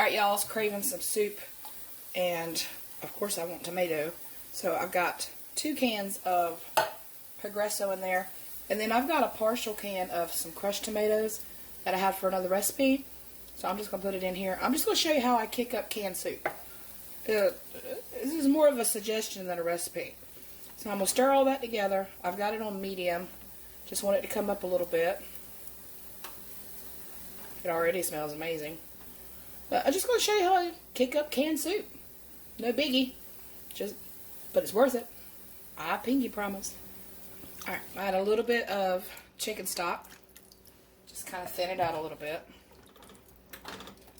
Alright, y'all, I was craving some soup, and of course I want tomato. So I've got 2 cans of Progresso in there, and then I've got a partial can of some crushed tomatoes that I had for another recipe. So I'm just going to put it in here. I'm just going to show you how I kick up canned soup. This is more of a suggestion than a recipe. So I'm going to stir all that together. I've got it on medium. Just want it to come up a little bit. It already smells amazing. But I'm just going to show you how I kick up canned soup. No biggie. But it's worth it. I pinky promise. Alright, I add a little bit of chicken stock. Just kind of thin it out a little bit.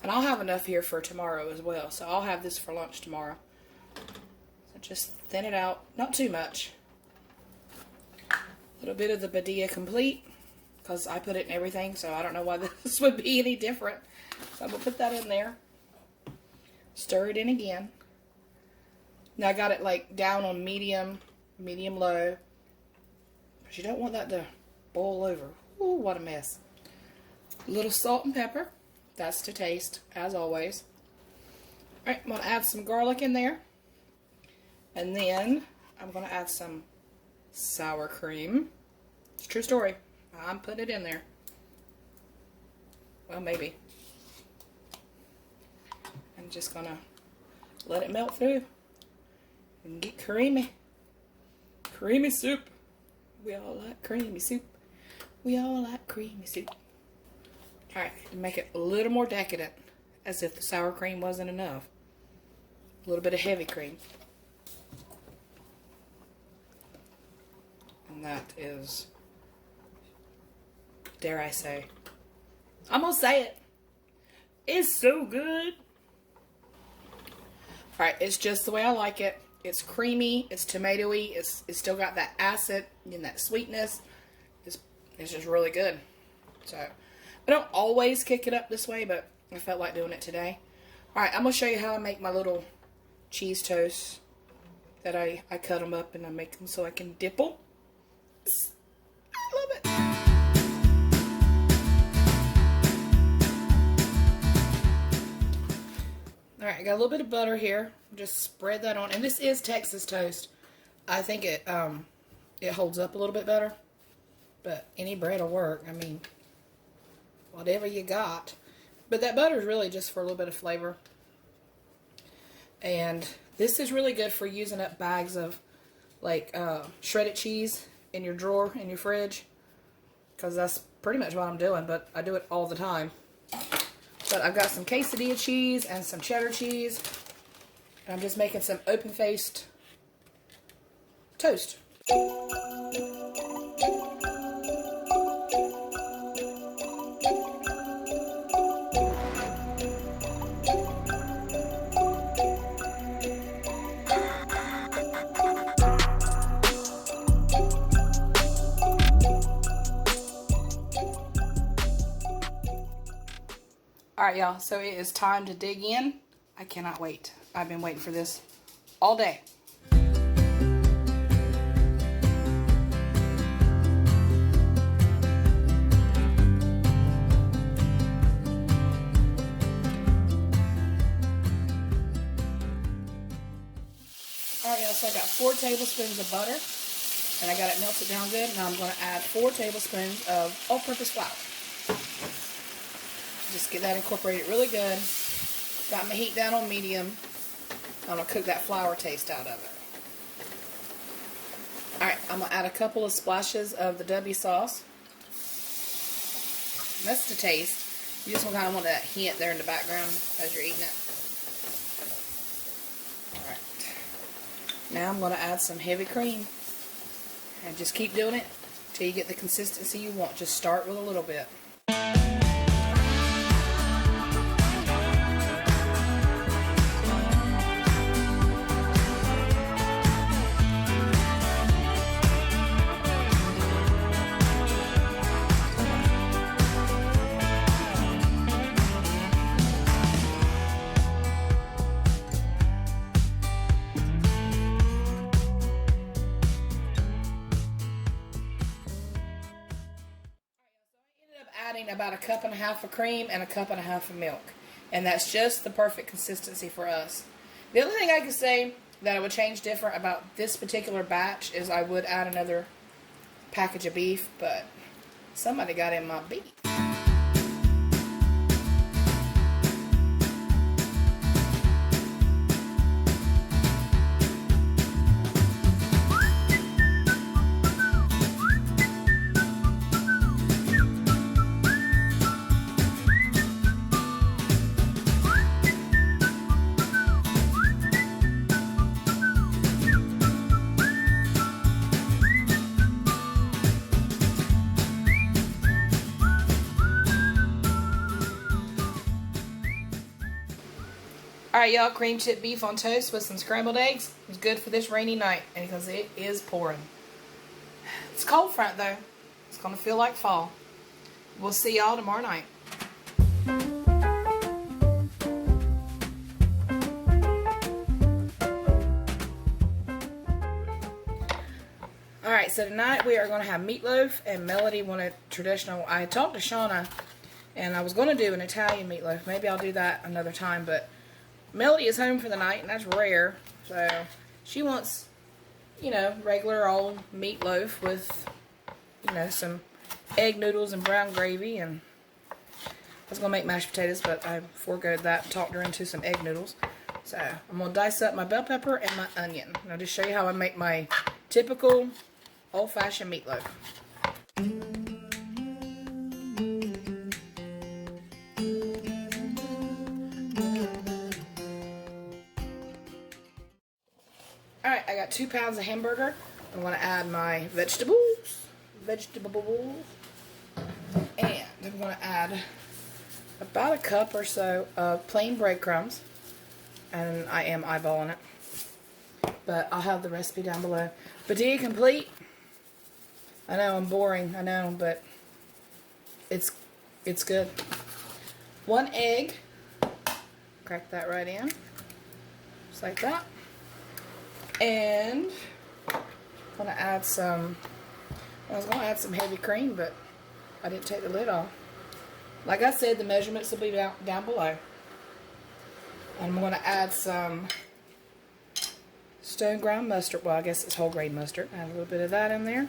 And I'll have enough here for tomorrow as well. So I'll have this for lunch tomorrow. So just thin it out. Not too much. A little bit of the Badia complete. Because I put it in everything. So I don't know why this would be any different. So I'm going to put that in there. Stir it in again. Now I got it like down on medium low. But you don't want that to boil over. Ooh, what a mess. A little salt and pepper. That's to taste, as always. Alright, I'm going to add some garlic in there. And then I'm going to add some sour cream. It's a true story. I'm putting it in there. Well, maybe. I'm just going to let it melt through and get creamy. Creamy soup. We all like creamy soup. We all like creamy soup. Alright, to make it a little more decadent, as if the sour cream wasn't enough. A little bit of heavy cream. And that is, dare I say, I'm gonna say it. It's so good. Alright, it's just the way I like it. It's creamy, it's tomatoey, it's still got that acid and that sweetness. It's just really good. So, I don't always kick it up this way, but I felt like doing it today. Alright, I'm going to show you how I make my little cheese toasts. That I cut them up and I make them so I can dip them. I love it. Alright, I got a little bit of butter here. Just spread that on. And this is Texas toast. I think it holds up a little bit better. But any bread will work. I mean, whatever you got. But that butter is really just for a little bit of flavor. And this is really good for using up bags of like shredded cheese in your drawer in your fridge. Because that's pretty much what I'm doing. But I do it all the time. But I've got some quesadilla cheese and some cheddar cheese. And I'm just making some open-faced toast. Alright, y'all, so it is time to dig in. I cannot wait. I've been waiting for this all day. Alright, y'all, so I got 4 tablespoons of butter. And I got it melted down good. Now I'm going to add 4 tablespoons of all-purpose flour. Just get that incorporated really good. Got my heat down on medium. I'm going to cook that flour taste out of it. Alright, I'm going to add a couple of splashes of the W sauce. And that's to taste. You just kind of want that hint there in the background as you're eating it. Alright. Now I'm going to add some heavy cream. And just keep doing it until you get the consistency you want. Just start with a little bit. Adding about 1.5 cups of cream and 1.5 cups of milk. And that's just the perfect consistency for us. The only thing I could say that I would change different about this particular batch is I would add another package of beef, but somebody got in my beef. Alright, y'all, cream chip beef on toast with some scrambled eggs. It's good for this rainy night because it is pouring. It's cold front though. It's going to feel like fall. We'll see y'all tomorrow night. Alright, so tonight we are going to have meatloaf, and Melody wanted traditional. I talked to Shauna and I was going to do an Italian meatloaf. Maybe I'll do that another time, but Melody is home for the night, and that's rare, so she wants, you know, regular old meatloaf with, you know, some egg noodles and brown gravy, and I was going to make mashed potatoes, but I foregoed that and talked her into some egg noodles. So I'm going to dice up my bell pepper and my onion, and I'll just show you how I make my typical old-fashioned meatloaf. Alright, I got 2 pounds of hamburger. I'm going to add my vegetables. And I'm going to add about a cup or so of plain breadcrumbs. And I am eyeballing it. But I'll have the recipe down below. Badia complete. I know I'm boring, I know, but it's good. 1 egg. Crack that right in. Just like that. And I'm going to add some, I was going to add some heavy cream, but I didn't take the lid off. Like I said, the measurements will be down below. And I'm going to add some stone ground mustard. Well, I guess it's whole grain mustard. Add a little bit of that in there.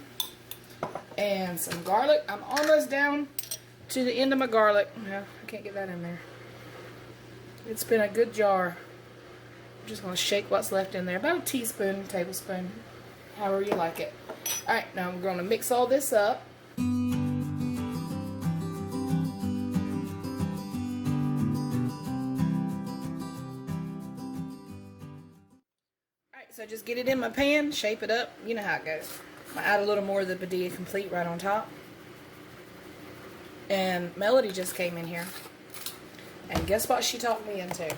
And some garlic. I'm almost down to the end of my garlic. No, I can't get that in there. It's been a good jar. I'm just going to shake what's left in there. About a teaspoon, tablespoon, however you like it. Alright, now I'm going to mix all this up. Alright, so just get it in my pan, shape it up. You know how it goes. I add a little more of the Badia Complete right on top. And Melody just came in here. And guess what she talked me into?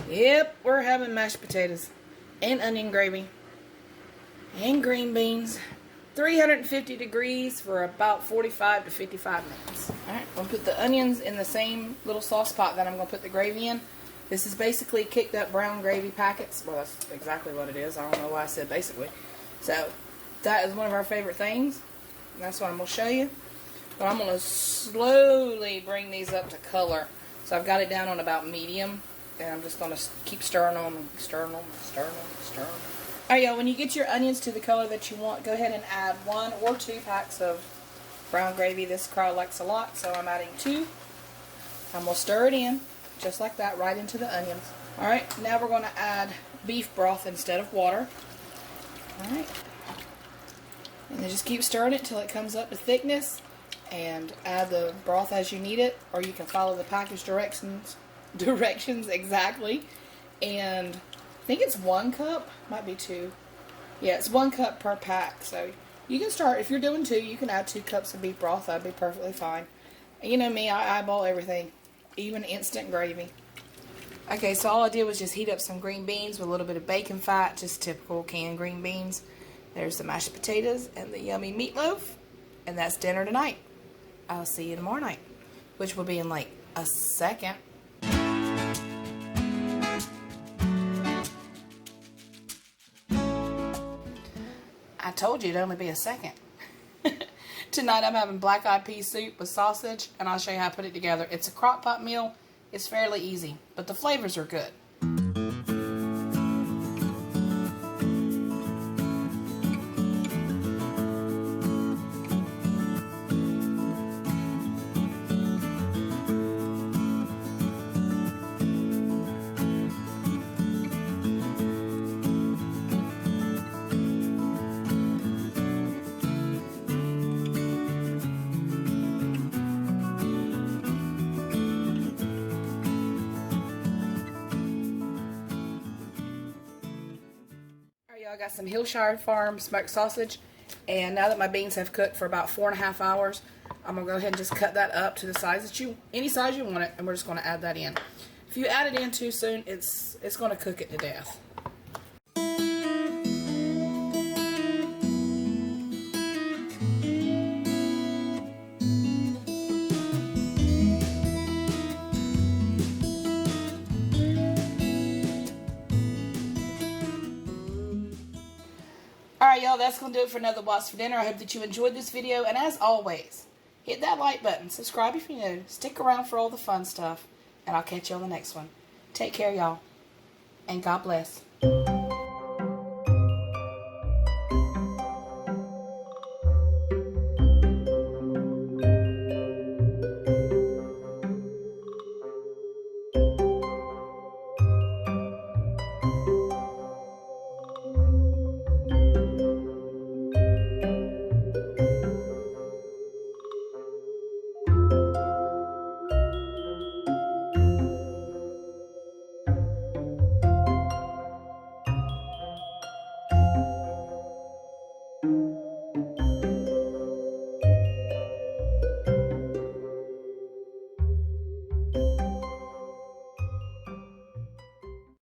Yep, we're having mashed potatoes and onion gravy and green beans. 350 degrees for about 45 to 55 minutes. Alright, I'm going to put the onions in the same little sauce pot that I'm going to put the gravy in. This is basically kicked up brown gravy packets. Well, that's exactly what it is. I don't know why I said basically. So, that is one of our favorite things. And that's what I'm going to show you. But I'm going to slowly bring these up to color. So I've got it down on about medium. And I'm just going to keep stirring them and stirring them, stirring them, stirring them. Alright, y'all, when you get your onions to the color that you want, go ahead and add 1 or 2 packs of brown gravy. This crowd likes a lot, so I'm adding 2. I'm going to stir it in, just like that, right into the onions. Alright, now we're going to add beef broth instead of water. Alright. And then just keep stirring it until it comes up to thickness. And add the broth as you need it, or you can follow the package directions exactly. And I think it's 1 cup, might be 2. Yeah, it's 1 cup per pack. So you can start, if you're doing 2, you can add 2 cups of beef broth. That'd be perfectly fine. And you know me, I eyeball everything, even instant gravy. Okay, so all I did was just heat up some green beans with a little bit of bacon fat, just typical canned green beans. There's the mashed potatoes and the yummy meatloaf, and that's dinner tonight. I'll see you tomorrow night, which will be in like a second. I told you it'd only be a second. Tonight I'm having black-eyed pea soup with sausage, and I'll show you how I put it together. It's a crock pot meal. It's fairly easy, but the flavors are good. I got some Hillshire Farm smoked sausage, and now that my beans have cooked for about 4.5 hours, I'm gonna go ahead and just cut that up to the size that any size you want it, and we're just gonna add that in. If you add it in too soon, it's gonna cook it to death. Alright, y'all, that's going to do it for another What's for Dinner. I hope that you enjoyed this video, and as always, hit that like button, subscribe if you're new, stick around for all the fun stuff, and I'll catch you on the next one. Take care, y'all, and God bless.